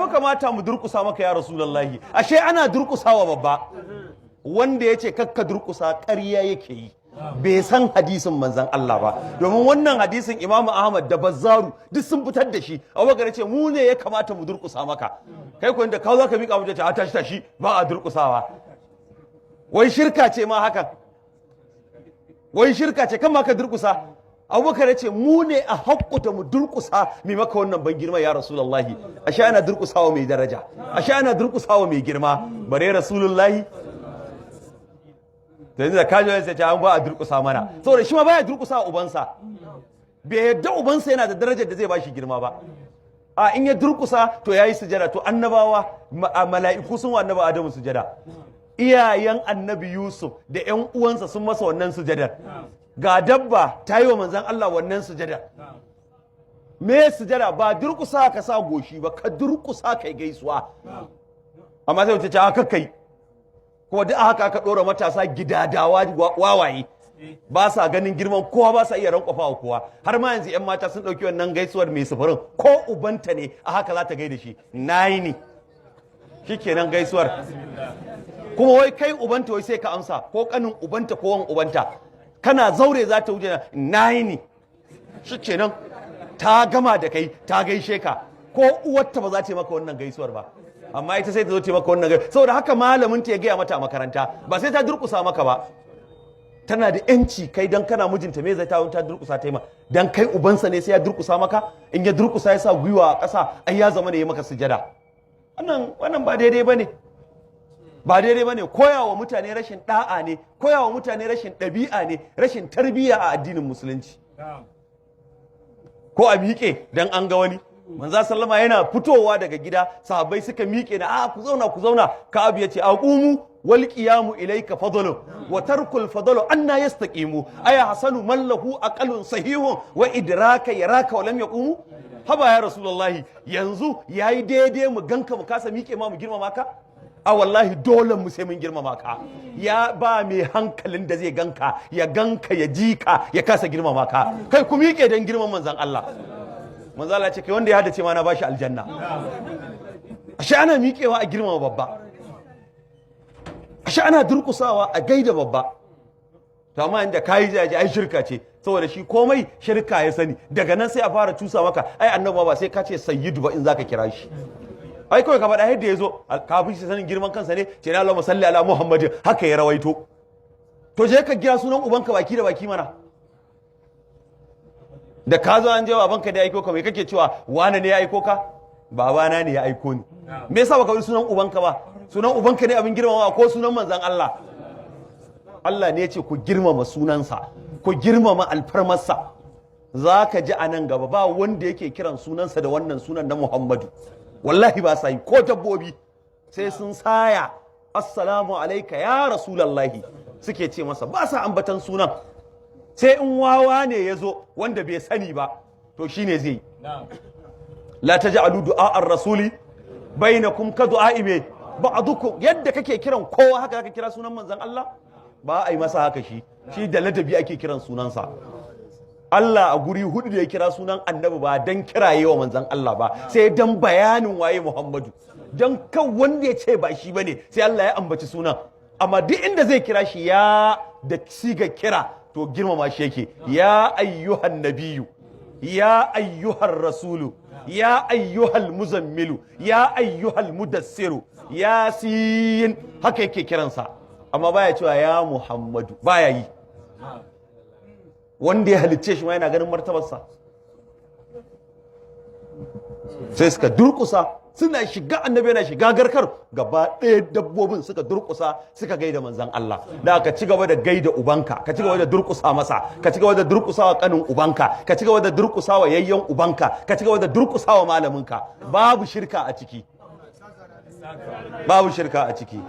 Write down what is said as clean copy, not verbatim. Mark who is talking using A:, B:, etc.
A: ya kamata mu durkusa maka ya rasulullahi. Ashe ana durkusawa babba. Wanda ya ce kakka durkusa ƙarya yake yi, bai san hadisin manzan Allah ba. Domin wannan hadisin Imam Ahmad da Bazzaru duk sun fitar da shi. Abubakar ya ce mu ne ya kamata mu durkusa maka. Kai ko inda ka zo ka miƙa mu ce a tashi ba a durkusawa. Wai shirka ce ma hakan. Wai shirka ce kan ma ka durkusa. Abubakar ya ce mu ne a haƙƙuta mu durkusa mai maka wannan ban girma ya rasulullahi. Ashe ana durkusawa mai daraja, ashe ana durkusawa mai girma, bare rasulullahi. Da yanzu da kaji wani sai ce an ba a durkusa mana, saboda shi ma baya durkusa ubansa, bai yadda ubansa yana da darajar da zai ba shi girma ba. A in ya durkusa to yayi sujada. To annabawa mala'iku sun wa annabi Adamu sujada, iyayen annabi Yusuf da ƴan uwansa sun masa wannan sujadar, ga dabba ta yi wa manzan Allah wannan sujada. Me sujada? Ba durkusa ka sa goshi ba, ka durkusa kai gaisuwa. Amma sai wuce aka kai kuma duk haka aka ɗora matasa gidadawa wawaye, ba sa ganin girman kowa, ba sa iya rankwafa wa kowa. Har ma yanzu 'yan mata sun ɗauki wannan gaisuwar mai sufurin, ko ubanta ne a haka za ta gaida shi, nayi ne shikenan gaisuwar. Kuma wai kai ubanta wai sai ka amsa, ko kanin ubanta ko wan ubanta, kana zaure za ta wuce nayi ne shikenan ta gama da kai, ta gaishe ka. Ko uwarta ba za ta yi maka wannan gaisuwar ba, amma ita sai ta zo ta maka wannan gaisuwar. Saboda haka malamin ta ya gaya mata a makaranta, ba sai ta durkusa maka ba. Tana da yanci. Kai dan kana mijinta me zai ta durkusa ta yi ma? Dan kai ubansa ne sai ya durkusa maka? In ya durkusa ya sa gwiwa a ƙasa, ai ya zama ne ya maka sujada. Wannan ba daidai bane, ba daidai bane. Koyawa mutane rashin da'a ne, koyawa mutane rashin ɗabi'a ne, rashin tarbiyya a addinin musulunci. Ko a miƙe dan an ga wani. Manzo sallama yana fitowa daga gida, sahabbai suka miƙe na ku zauna. Ka'ab ya ce aqumu wal qiyamu ilayka fadlu wa tarkul fadlu anna yastaqimu aya hasanu man lahu aqalun sahihun wa idraka yaraka wa lam yaqumu. Haba ya rasulullahi, yanzu yayi daidai mu ganka mu kasa miƙe ma mu girmama ka? A wallahi dole mu sai mun girmama ka. Ya ba mai hankalin da zai ganka ya ji ka ya kasa girmama ka. Kai ku miƙe dan girman manzon Allah. Manzo Allah ce kai wanda ya hadace ma na bashi aljanna. Ashe ana miƙewa a girmama babba, ashe ana durƙusawa a gaida babba. To amma inda kai jaji ai shirka ce, saboda shi komai shirka ya sani. Daga nan sai a fara cusa maka ai annabi ba sai ka ce sayyidu ba in zaka kira shi. Ai kawai ka faɗa yadda ya zo, kafin shi sanin girman kansa ne, ce na Allahumma salli ala Muhammadin, haka ya rawaito. To je ka kira sunan ubanka baki da baki mana. Da ka zo an je babanka da ya aiko ka, mai kake cewa wane ne ya aiko ka? Babana ne ya aiko ni. Me yasa baka yi sunan ubanka ba? Sunan ubanka ne abin girmama ko sunan manzon Allah? Allah ne ya ce ku girmama sunansa, ku girmama alfarmarsa. Za ka ji a nan gaba ba wanda yake kiran sunansa da wannan sunan na Muhammadu. Wallahi ba sa yi, ko dabbobi sai sun saya assalamu alaika ya rasulallahi suke ce masa, ba sa ambatan sunan. Sai in wawa ne ya zo wanda bai sani ba, to shi ne zai. La taj'alu du'a ar-rasuli bainakum ka du'a'i me ba'dukum. Yadda kake kiran kowa haka kake kira sunan manzon Allah, ba a yi masa haka. Shi da ladabi ake kiran sunansa. Allah a guri hudu da ya kira sunan annabi ba dan kiraye wa manzon Allah ba, sai dan bayanin waye Muhammadu, dan kan wanda ya ce ba shi bane sai Allah ya ambaci sunan. Amma duk inda zai kira shi ya da siga kira, to girmama shi yake. Ya ayyuhan nabiyyu, ya ayyuhar rasulu, ya ayyuhal muzammilu, ya ayyuhal mudassiru, yasin, haka yake kiransa. Amma baya cewa ya Muhammadu, baya yi. Wanda ya halicce shi ma yana ganin martabarsa. Sai suka durkusa, suna shiga annabi yana shiga garkar, gaba ɗaya dabbobin suka durkusa suka gaida manzan Allah. Da ka ci gaba da gaida ubanka, ka ci gaba da durkusa masa, ka ci gaba da durkusa wa kanin ubanka, ka ci gaba da durkusa wa yayyan ubanka, ka ci gaba da durkusa wa malaminka. Babu shirka a ciki, babu shirka a ciki.